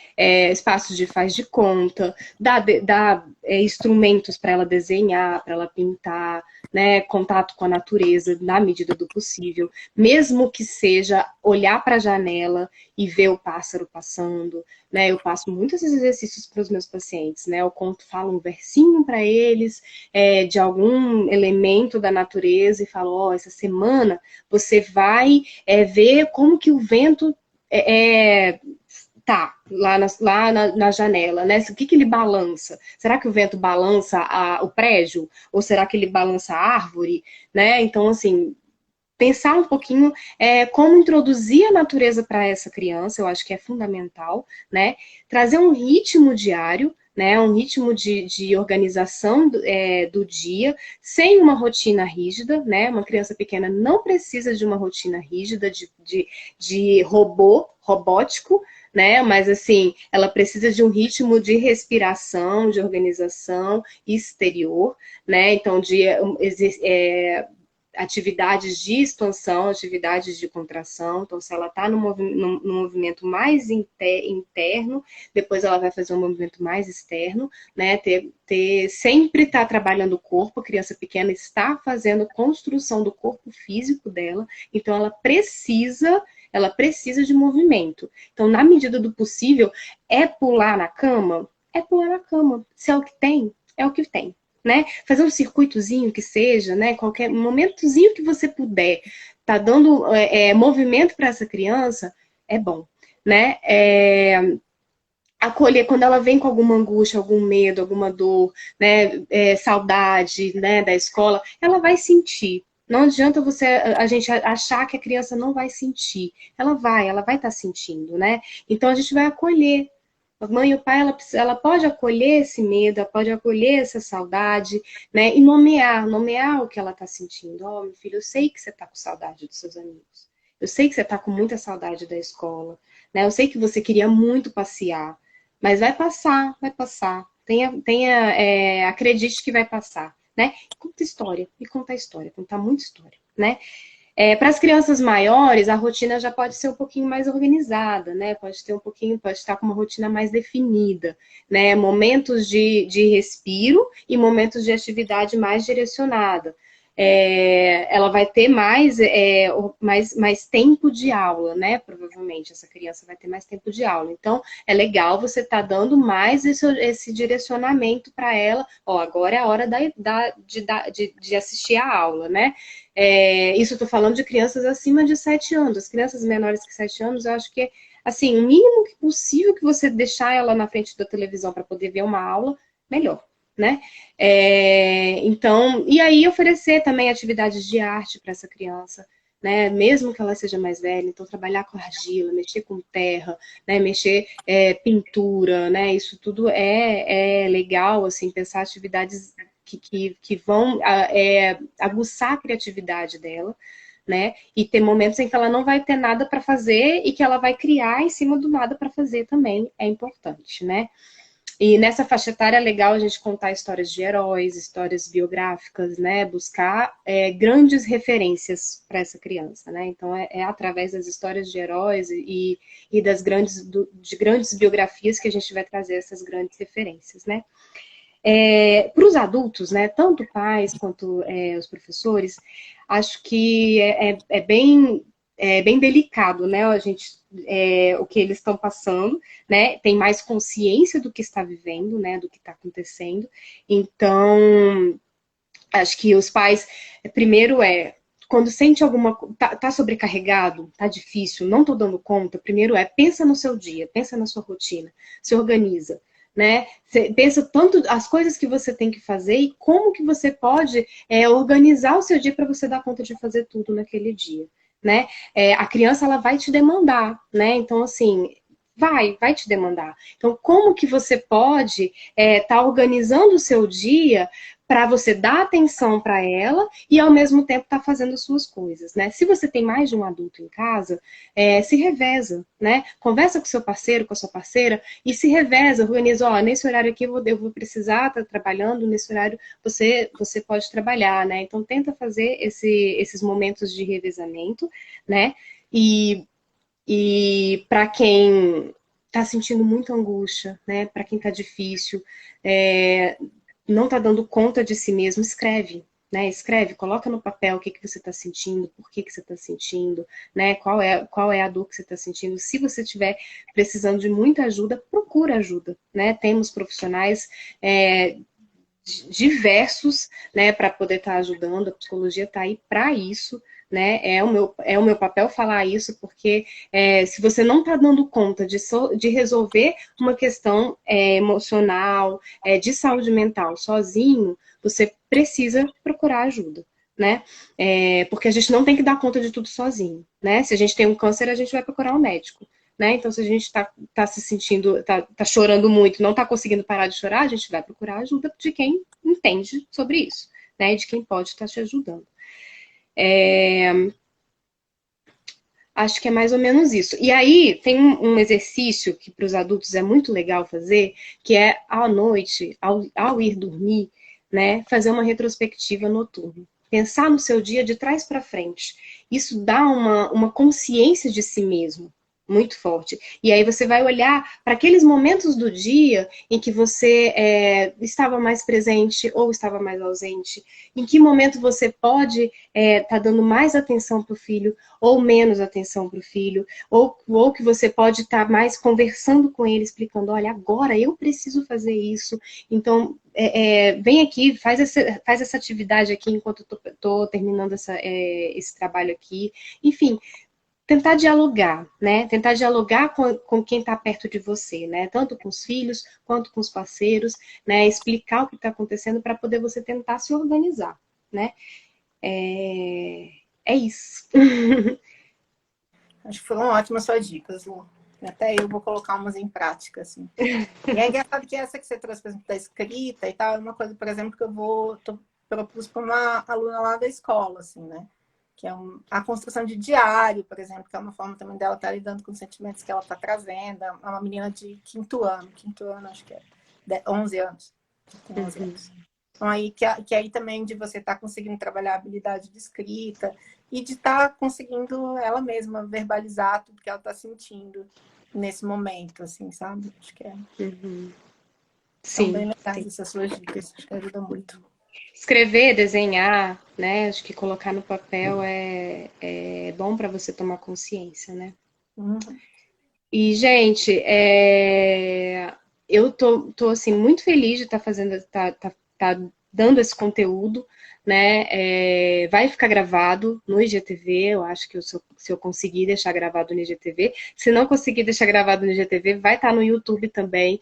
Espaços de faz de conta, dar instrumentos para ela desenhar, para ela pintar, né? Contato com a natureza na medida do possível, mesmo que seja olhar para a janela e ver o pássaro passando, né? Eu passo muitos exercícios para os meus pacientes, né? Eu falo um versinho para eles de algum elemento da natureza e falo, ó, essa semana você vai ver como que o vento tá lá na janela, né? O que ele balança? Será que o vento balança o prédio? Ou será que ele balança a árvore? Né? Então, assim, pensar um pouquinho como introduzir a natureza para essa criança, eu acho que é fundamental, né? Trazer um ritmo diário, né? Um ritmo de organização do dia, sem uma rotina rígida, né? Uma criança pequena não precisa de uma rotina rígida, de robótico, né? Mas assim, ela precisa de um ritmo de respiração, de organização exterior, né? Então, atividades de expansão, atividades de contração. Então, se ela está no movimento mais interno, depois ela vai fazer um movimento mais externo, né? Sempre estar trabalhando o corpo. A criança pequena está fazendo construção do corpo físico dela, então ela precisa de movimento. Então, na medida do possível, pular na cama? É pular na cama. Se é o que tem, é o que tem. Né? Fazer um circuitozinho que seja, né? Qualquer momentozinho que você puder, tá dando movimento para essa criança, é bom, né? Acolher quando ela vem com alguma angústia, algum medo, alguma dor, né? Saudade, né? Da escola, ela vai sentir. Não adianta a gente achar que a criança não vai sentir. Ela vai estar sentindo, né? Então a gente vai acolher. A mãe e o pai, ela pode acolher esse medo, ela pode acolher essa saudade, né? E nomear o que ela está sentindo. Ó, meu filho, eu sei que você está com saudade dos seus amigos. Eu sei que você está com muita saudade da escola, né? Eu sei que você queria muito passear, mas vai passar, vai passar. Acredite que vai passar, né? Conta a história, contar muita história, né? Para as crianças maiores, a rotina já pode ser um pouquinho mais organizada, né? Pode estar com uma rotina mais definida, né? Momentos de respiro e momentos de atividade mais direcionada. Ela vai ter mais tempo de aula, né? Provavelmente essa criança vai ter mais tempo de aula. Então, é legal você estar dando mais esse direcionamento para ela. Ó, agora é a hora de assistir a aula, né? Isso eu tô falando de crianças acima de 7 anos. As crianças menores que 7 anos, eu acho que assim, o mínimo possível que você deixar ela na frente da televisão para poder ver uma aula, melhor, né? Então, e aí oferecer também atividades de arte para essa criança, né? Mesmo que ela seja mais velha, então trabalhar com argila, mexer com terra, né? Mexer pintura, né? Isso tudo é legal, assim, pensar atividades que vão aguçar a criatividade dela, né? E ter momentos em que ela não vai ter nada para fazer e que ela vai criar em cima do nada para fazer também é importante, né? E nessa faixa etária é legal a gente contar histórias de heróis, histórias biográficas, né? Buscar grandes referências para essa criança, né? Então através das histórias de heróis e de grandes biografias que a gente vai trazer essas grandes referências, né? Para os adultos, né, tanto pais quanto os professores, acho que é bem delicado, né, o que eles estão passando, né, tem mais consciência do que está vivendo, né, do que está acontecendo. Então, acho que os pais, primeiro quando sente tá sobrecarregado, tá difícil, não tô dando conta, primeiro pensa no seu dia, pensa na sua rotina, se organiza, né? Você pensa tanto as coisas que você tem que fazer e como que você pode organizar o seu dia para você dar conta de fazer tudo naquele dia, né? A criança, ela vai te demandar, né? Então, assim, vai te demandar. Então, como que você pode tá organizando o seu dia para você dar atenção para ela e, ao mesmo tempo, tá fazendo suas coisas, né? Se você tem mais de um adulto em casa, se reveza, né? Conversa com seu parceiro, com a sua parceira e se reveza, organiza, ó, nesse horário aqui eu vou precisar estar trabalhando, nesse horário você pode trabalhar, né? Então, tenta fazer esses momentos de revezamento, né? E para quem está sentindo muita angústia, né? Para quem está difícil, não está dando conta de si mesmo, escreve. Né, escreve, coloca no papel o que você está sentindo, por que você está sentindo, né, qual é a dor que você está sentindo. Se você estiver precisando de muita ajuda, procura ajuda. Né? Temos profissionais diversos, né, para poder estar ajudando, a psicologia está aí para isso. Né? É o meu papel falar isso, porque se você não está dando conta de resolver uma questão emocional, de saúde mental sozinho, você precisa procurar ajuda. Né? Porque a gente não tem que dar conta de tudo sozinho. Né? Se a gente tem um câncer, a gente vai procurar um médico. Né? Então, se a gente está se sentindo, está chorando muito, não está conseguindo parar de chorar, a gente vai procurar ajuda de quem entende sobre isso, né? De quem pode estar te ajudando. Acho que é mais ou menos isso. E aí, tem um exercício que para os adultos é muito legal fazer, que é à noite, ao ir dormir, né, fazer uma retrospectiva noturna. Pensar no seu dia de trás para frente. Isso dá uma consciência de si mesmo muito forte. E aí você vai olhar para aqueles momentos do dia em que você estava mais presente ou estava mais ausente. Em que momento você pode estar dando mais atenção para o filho ou menos atenção para o filho. Ou que você pode estar mais conversando com ele, explicando, olha, agora eu preciso fazer isso. Então, vem aqui, faz essa atividade aqui enquanto eu estou terminando esse trabalho aqui. Enfim, tentar dialogar, né? Tentar dialogar com quem está perto de você, né? Tanto com os filhos quanto com os parceiros, né? Explicar o que está acontecendo para poder você tentar se organizar, né? É isso. Acho que foram ótimas suas dicas, Lu. Até eu vou colocar umas em prática, assim. E é engraçado que essa que você trouxe, por exemplo, da escrita e tal, é uma coisa, por exemplo, que propus para uma aluna lá da escola, assim, né? Que é a construção de diário, por exemplo, que é uma forma também dela estar lidando com os sentimentos que ela está trazendo. É uma menina de quinto ano, acho que é 11 anos. Tem 11 anos. Então, aí, que aí também de você estar conseguindo trabalhar a habilidade de escrita e de estar conseguindo ela mesma verbalizar tudo que ela está sentindo nesse momento, assim, sabe? Acho que são bem legais essas suas dicas, acho que ajuda muito. Escrever, desenhar, né? Acho que colocar no papel é bom para você tomar consciência, né? E, gente, eu tô assim, muito feliz de estar fazendo, tá dando esse conteúdo, né? Vai ficar gravado no IGTV, eu acho que se eu conseguir deixar gravado no IGTV. Se não conseguir deixar gravado no IGTV, vai estar no YouTube também.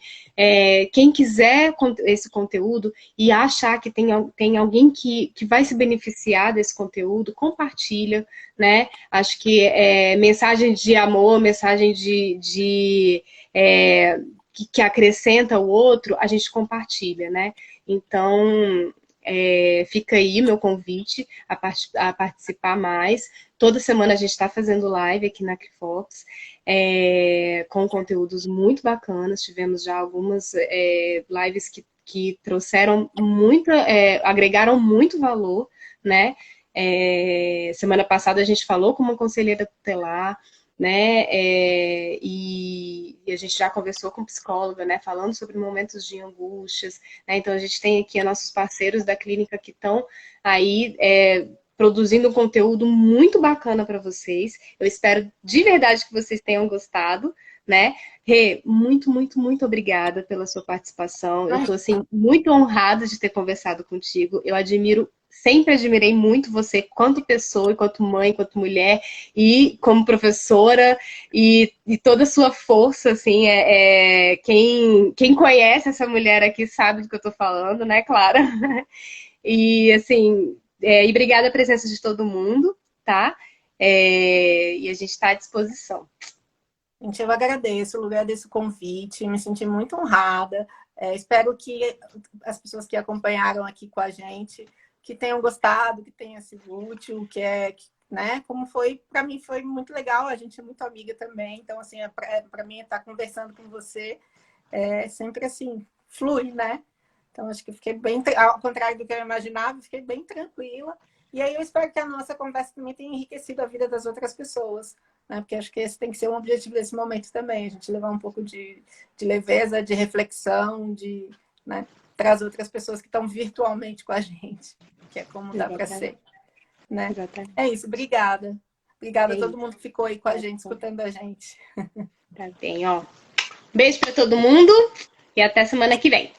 Quem quiser esse conteúdo e achar que tem alguém que vai se beneficiar desse conteúdo, compartilha, né? Acho que mensagem de amor, mensagem que acrescenta o outro, a gente compartilha, né? Então, fica aí meu convite a participar mais. Toda semana a gente está fazendo live aqui na Crifox, com conteúdos muito bacanas. Tivemos já algumas lives que trouxeram agregaram muito valor, né? Semana passada a gente falou com uma conselheira tutelar, né? E a gente já conversou com psicóloga, né? Falando sobre momentos de angústias, né? Então a gente tem aqui nossos parceiros da clínica que estão aí produzindo um conteúdo muito bacana para vocês. Eu espero de verdade que vocês tenham gostado, né? Rê, muito, muito, muito obrigada pela sua participação. Eu estou assim muito honrada de ter conversado contigo. Eu sempre admirei muito você, quanto pessoa, enquanto mãe, enquanto mulher, e como professora, e toda a sua força, assim, quem conhece essa mulher aqui sabe do que eu tô falando, né, Clara? E, assim, e obrigada a presença de todo mundo, tá? E a gente está à disposição. Gente, eu agradeço o convite, me senti muito honrada. Espero que as pessoas que acompanharam aqui com a gente, que tenham gostado, que tenha sido útil, né? Como foi, para mim foi muito legal, a gente é muito amiga também, então assim, para mim estar conversando com você é sempre assim, flui, né? Então acho que fiquei bem, ao contrário do que eu imaginava, fiquei bem tranquila. E aí eu espero que a nossa conversa também tenha enriquecido a vida das outras pessoas, né? Porque acho que esse tem que ser um objetivo desse momento também, a gente levar um pouco de leveza, de reflexão, né, para as outras pessoas que estão virtualmente com a gente, que é como dá para ser, né? Exatamente. É isso, obrigada. Obrigada a todo mundo que ficou aí com a gente, escutando a gente. Tá bem, ó. Beijo para todo mundo e até semana que vem.